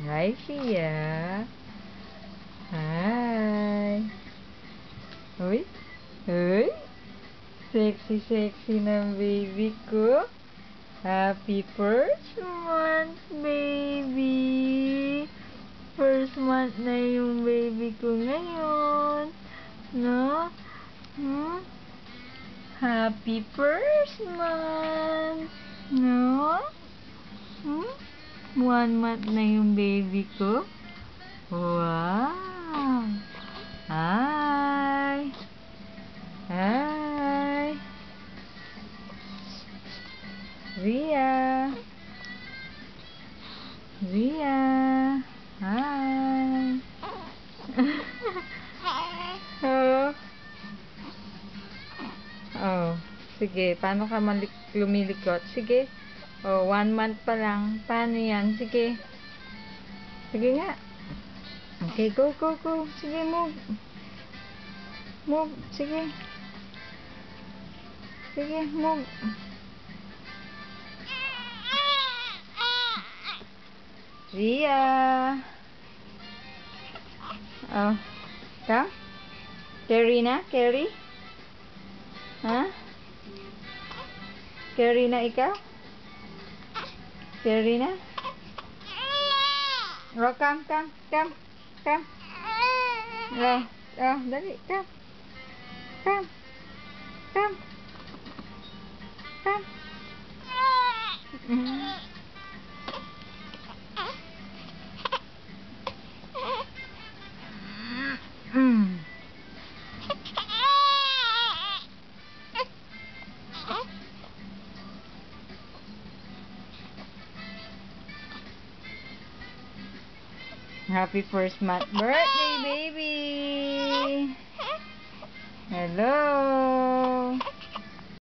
Hi, Sia. Hi. Uy. Uy. Sexy ng baby ko. Happy first month, baby. First month na yung baby ko ngayon. No? Happy first month. No? 1 month na yung baby ko. Wow. Hi. Hi. Ria. Ria. Hi. Oh. Oh. Sige, paano ka lumilikot? Sige. Oh, 1 month pa lang. Paano yan? Sige. Sige nga. Okay, go. Sige, move. Move. Sige. Sige, move. Ria. Oh. Come. Carry na? Carry? Ha? Carry na ikaw? Carry na? Oh, come. Oh, dali, come. Come. Happy first month birthday, baby! Hello!